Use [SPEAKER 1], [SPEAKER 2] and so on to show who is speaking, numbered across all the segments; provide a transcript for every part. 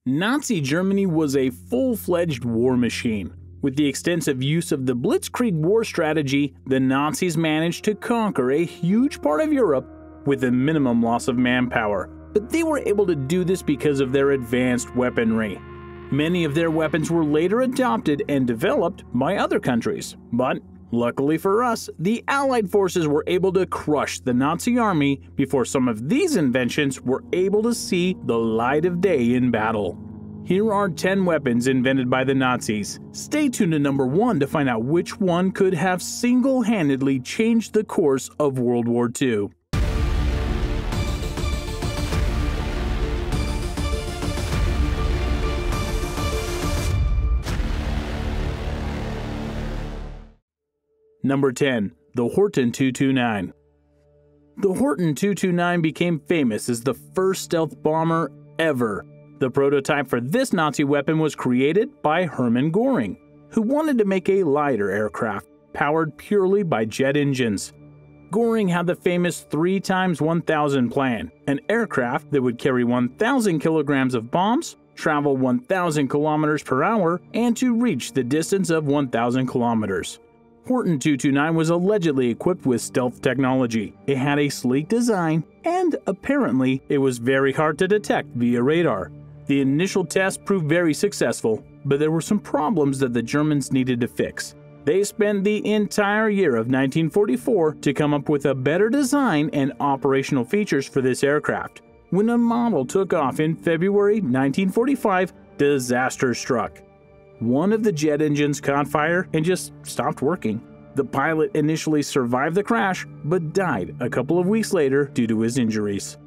[SPEAKER 1] Nazi Germany was a full-fledged war machine. With the extensive use of the blitzkrieg war strategy, the Nazis managed to conquer a huge part of Europe with a minimum loss of manpower. But they were able to do this because of their advanced weaponry. Many of their weapons were later adopted and developed by other countries. But luckily for us, the Allied forces were able to crush the Nazi army before some of these inventions were able to see the light of day in battle. Here are 10 weapons invented by the Nazis. Stay tuned to number 1 to find out which one could have single-handedly changed the course of World War II. Number 10. The Horten 229. The Horten 229 became famous as the first stealth bomber ever. The prototype for this Nazi weapon was created by Hermann Göring, who wanted to make a lighter aircraft powered purely by jet engines. Göring had the famous 3x1000 plan, an aircraft that would carry 1,000 kilograms of bombs, travel 1,000 kilometers per hour, and to reach the distance of 1,000 kilometers. Horten 229 was allegedly equipped with stealth technology. It had a sleek design, and apparently it was very hard to detect via radar. The initial test proved very successful, but there were some problems that the Germans needed to fix. They spent the entire year of 1944 to come up with a better design and operational features for this aircraft. When a model took off in February 1945, disaster struck. One of the jet engines caught fire and just stopped working. The pilot initially survived the crash, but died a couple of weeks later due to his injuries.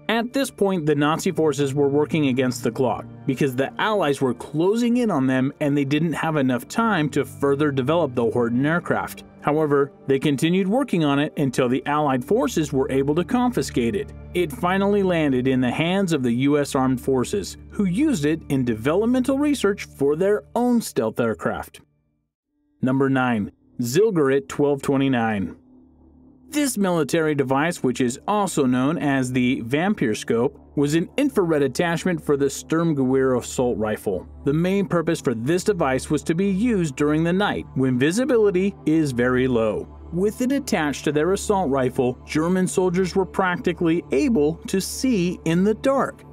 [SPEAKER 1] At this point, the Nazi forces were working against the clock because the Allies were closing in on them and they didn't have enough time to further develop the Horten aircraft. However, they continued working on it until the Allied forces were able to confiscate it. It finally landed in the hands of the US Armed Forces, who used it in developmental research for their own stealth aircraft. Number 9. ZILGARIT 1229. This military device, which is also known as the Vampire Scope, was an infrared attachment for the Sturmgaber assault rifle. The main purpose for this device was to be used during the night, when visibility is very low. With it attached to their assault rifle, German soldiers were practically able to see in the dark.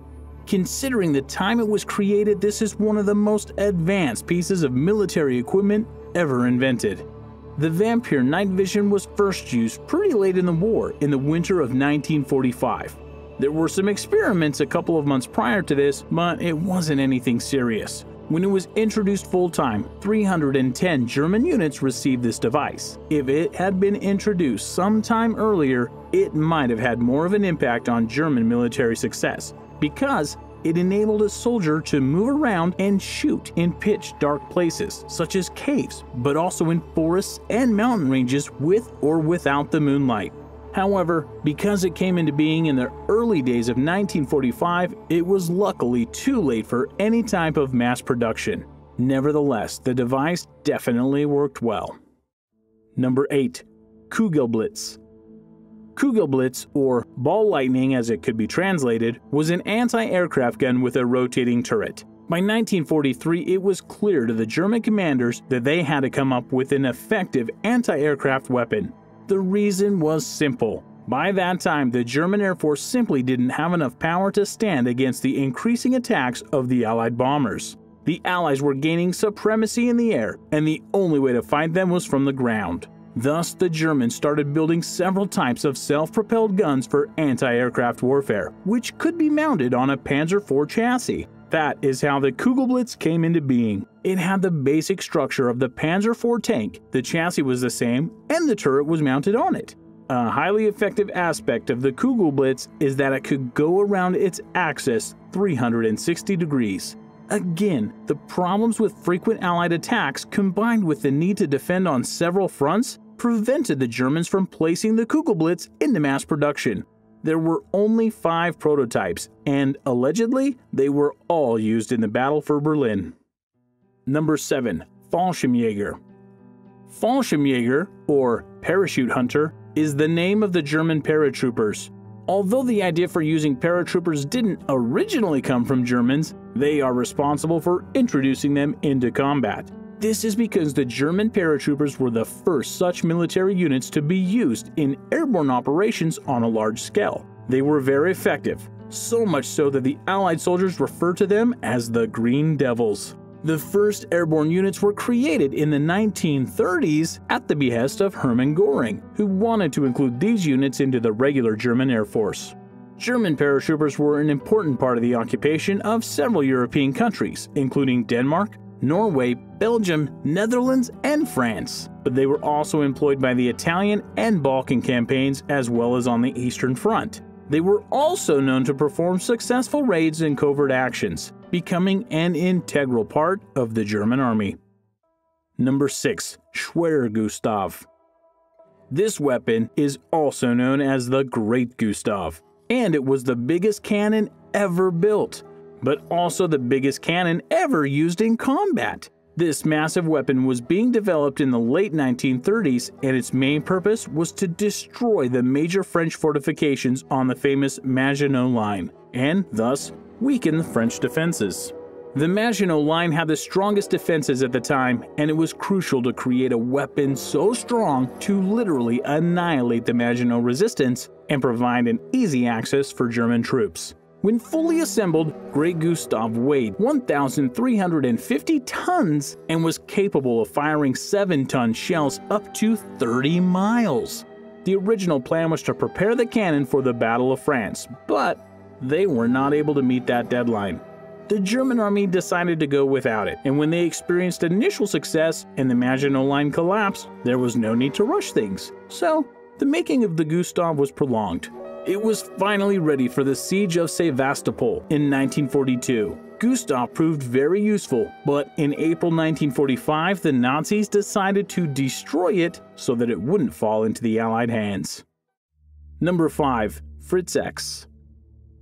[SPEAKER 1] Considering the time it was created, this is one of the most advanced pieces of military equipment ever invented. The Vampire night vision was first used pretty late in the war, in the winter of 1945. There were some experiments a couple of months prior to this, but it wasn't anything serious. When it was introduced full-time, 310 German units received this device. If it had been introduced sometime earlier, it might have had more of an impact on German military success, because it enabled a soldier to move around and shoot in pitch dark places, such as caves, but also in forests and mountain ranges with or without the moonlight. However, because it came into being in the early days of 1945, it was luckily too late for any type of mass production. Nevertheless, the device definitely worked well. Number 8. KUGELBlitz. KUGELBlitz, or ball lightning as it could be translated, was an anti-aircraft gun with a rotating turret. By 1943, it was clear to the German commanders that they had to come up with an effective anti-aircraft weapon. The reason was simple. By that time, the German Air Force simply didn't have enough power to stand against the increasing attacks of the Allied bombers. The Allies were gaining supremacy in the air, and the only way to fight them was from the ground. Thus, the Germans started building several types of self-propelled guns for anti-aircraft warfare, which could be mounted on a Panzer IV chassis. That is how the KUGELBlitz came into being. It had the basic structure of the Panzer IV tank, the chassis was the same, and the turret was mounted on it. A highly effective aspect of the KUGELBlitz is that it could go around its axis 360 degrees. Again, the problems with frequent Allied attacks combined with the need to defend on several fronts prevented the Germans from placing the KUGELBlitz into mass production. There were only 5 prototypes, and allegedly, they were all used in the battle for Berlin. Number 7. Fallschirmjäger. Fallschirmjäger, or parachute hunter, is the name of the German paratroopers. Although the idea for using paratroopers didn't originally come from Germans, They are responsible for introducing them into combat. This is because the German paratroopers were the first such military units to be used in airborne operations on a large scale. They were very effective, so much so that the Allied soldiers refer to them as the Green Devils. The first airborne units were created in the 1930s at the behest of Hermann Göring, who wanted to include these units into the regular German Air Force. German paratroopers were an important part of the occupation of several European countries, including Denmark, Norway, Belgium, Netherlands, and France. But they were also employed by the Italian and Balkan campaigns as well as on the Eastern Front. They were also known to perform successful raids and covert actions, becoming an integral part of the German army. Number 6. Schwerer Gustav. This weapon is also known as the Great Gustav, and it was the biggest cannon ever built, but also the biggest cannon ever used in combat. This massive weapon was being developed in the late 1930s, and its main purpose was to destroy the major French fortifications on the famous Maginot Line, and thus weaken the French defenses. The Maginot Line had the strongest defenses at the time, and it was crucial to create a weapon so strong to literally annihilate the Maginot Resistance and provide an easy access for German troops. When fully assembled, Great Gustav weighed 1,350 tons and was capable of firing 7-ton shells up to 30 miles. The original plan was to prepare the cannon for the Battle of France, but they were not able to meet that deadline. The German army decided to go without it, and when they experienced initial success and the Maginot Line collapsed, there was no need to rush things. So, the making of the Gustav was prolonged. It was finally ready for the siege of Sevastopol in 1942. Gustav proved very useful, but in April 1945, the Nazis decided to destroy it so that it wouldn't fall into the Allied hands. Number 5. Fritz X.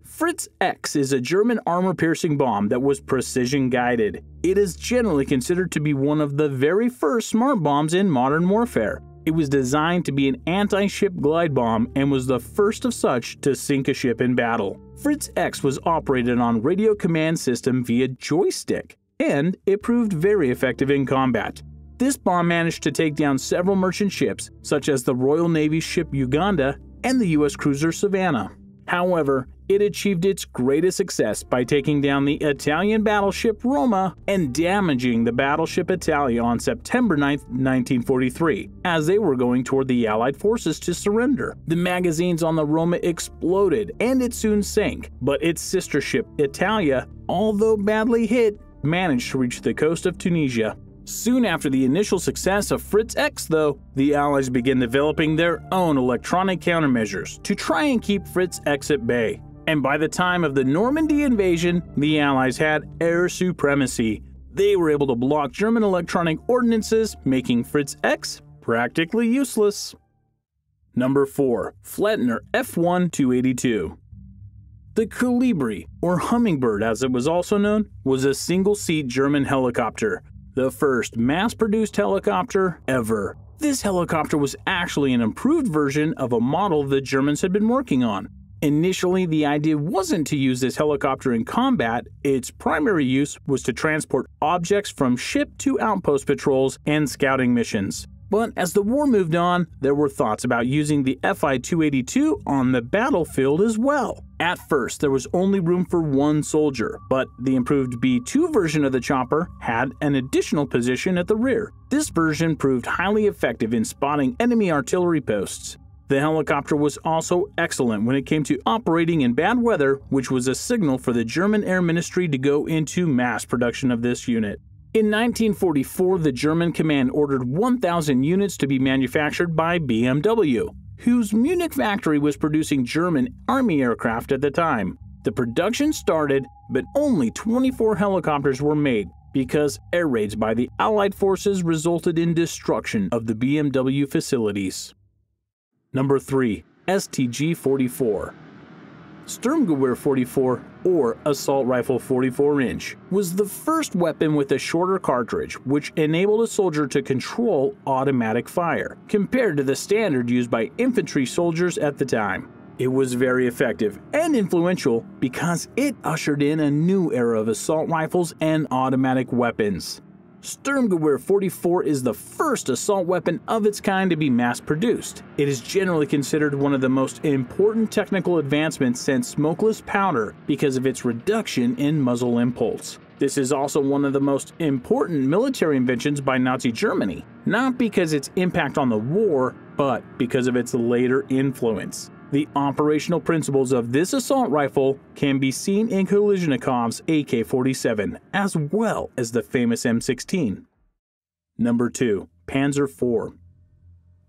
[SPEAKER 1] Fritz X is a German armor-piercing bomb that was precision-guided. It is generally considered to be one of the very first smart bombs in modern warfare. It was designed to be an anti-ship glide bomb and was the first of such to sink a ship in battle. Fritz X was operated on radio command system via joystick, and it proved very effective in combat. This bomb managed to take down several merchant ships, such as the Royal Navy ship Uganda and the U.S. cruiser Savannah. However, it achieved its greatest success by taking down the Italian battleship Roma and damaging the battleship Italia on September 9, 1943, as they were going toward the Allied forces to surrender. The magazines on the Roma exploded and it soon sank, but its sister ship Italia, although badly hit, managed to reach the coast of Tunisia. Soon after the initial success of Fritz X, though, the Allies began developing their own electronic countermeasures to try and keep Fritz X at bay. And by the time of the Normandy invasion, the Allies had air supremacy. They were able to block German electronic ordnances, making Fritz X practically useless. Number 4. Flettner F1282. The Kolibri, or Hummingbird as it was also known, was a single-seat German helicopter, the first mass-produced helicopter ever. This helicopter was actually an improved version of a model the Germans had been working on. Initially, the idea wasn't to use this helicopter in combat. Its primary use was to transport objects from ship to outpost patrols and scouting missions. But as the war moved on, there were thoughts about using the Fi-282 on the battlefield as well. At first, there was only room for one soldier, but the improved B-2 version of the chopper had an additional position at the rear. This version proved highly effective in spotting enemy artillery posts. The helicopter was also excellent when it came to operating in bad weather, which was a signal for the German Air Ministry to go into mass production of this unit. In 1944, the German command ordered 1,000 units to be manufactured by BMW, whose Munich factory was producing German Army aircraft at the time. The production started, but only 24 helicopters were made because air raids by the Allied forces resulted in destruction of the BMW facilities. Number 3. STG44. Sturmgaber 44, or Assault Rifle 44-inch, was the first weapon with a shorter cartridge, which enabled a soldier to control automatic fire, compared to the standard used by infantry soldiers at the time. It was very effective and influential because it ushered in a new era of assault rifles and automatic weapons. Sturmgaber 44 is the first assault weapon of its kind to be mass-produced. It is generally considered one of the most important technical advancements since smokeless powder because of its reduction in muzzle impulse. This is also one of the most important military inventions by Nazi Germany, not because its impact on the war, but because of its later influence. The operational principles of this assault rifle can be seen in Kalashnikov's AK-47, as well as the famous M16. Number 2. Panzer IV.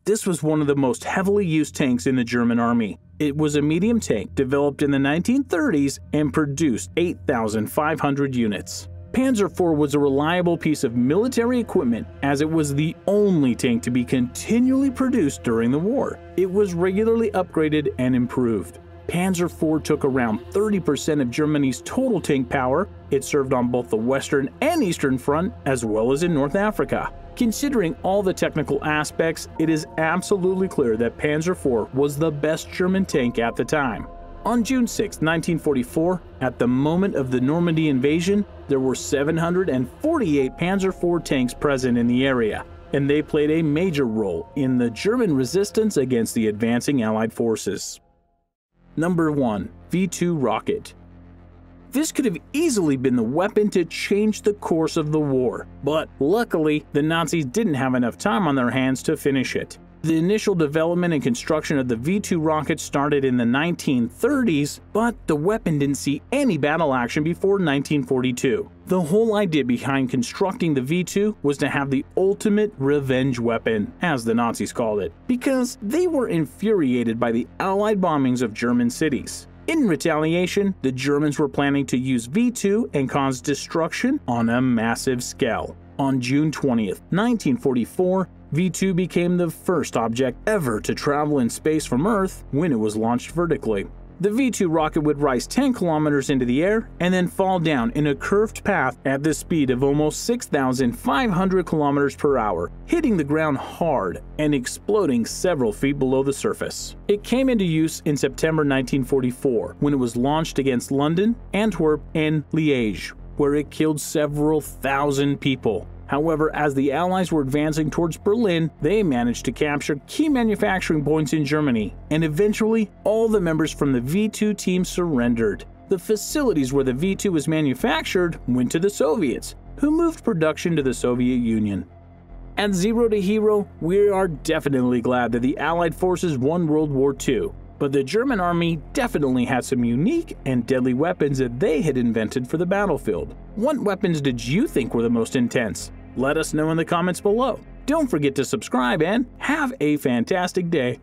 [SPEAKER 1] This was one of the most heavily used tanks in the German army. It was a medium tank developed in the 1930s and produced 8,500 units. Panzer IV was a reliable piece of military equipment as it was the only tank to be continually produced during the war. It was regularly upgraded and improved. Panzer IV took around 30% of Germany's total tank power. It served on both the Western and Eastern Front, as well as in North Africa. Considering all the technical aspects, it is absolutely clear that Panzer IV was the best German tank at the time. On June 6, 1944, at the moment of the Normandy invasion, there were 748 Panzer IV tanks present in the area, and they played a major role in the German resistance against the advancing Allied forces. Number 1. V2 rocket. This could have easily been the weapon to change the course of the war, but luckily, the Nazis didn't have enough time on their hands to finish it. The initial development and construction of the V2 rocket started in the 1930s, but the weapon didn't see any battle action before 1942. The whole idea behind constructing the V2 was to have the ultimate revenge weapon, as the Nazis called it, because they were infuriated by the Allied bombings of German cities. In retaliation, the Germans were planning to use V2 and cause destruction on a massive scale. On June 20th, 1944, V2 became the first object ever to travel in space from Earth when it was launched vertically. The V2 rocket would rise 10 kilometers into the air and then fall down in a curved path at the speed of almost 6,500 kilometers per hour, hitting the ground hard and exploding several feet below the surface. It came into use in September 1944 when it was launched against London, Antwerp, and Liège, where it killed several thousand people. However, as the Allies were advancing towards Berlin, they managed to capture key manufacturing points in Germany, and eventually, all the members from the V2 team surrendered. The facilities where the V2 was manufactured went to the Soviets, who moved production to the Soviet Union. At Zero to Hero, we are definitely glad that the Allied forces won World War II, but the German army definitely had some unique and deadly weapons that they had invented for the battlefield. What weapons did you think were the most intense? Let us know in the comments below. Don't forget to subscribe and have a fantastic day.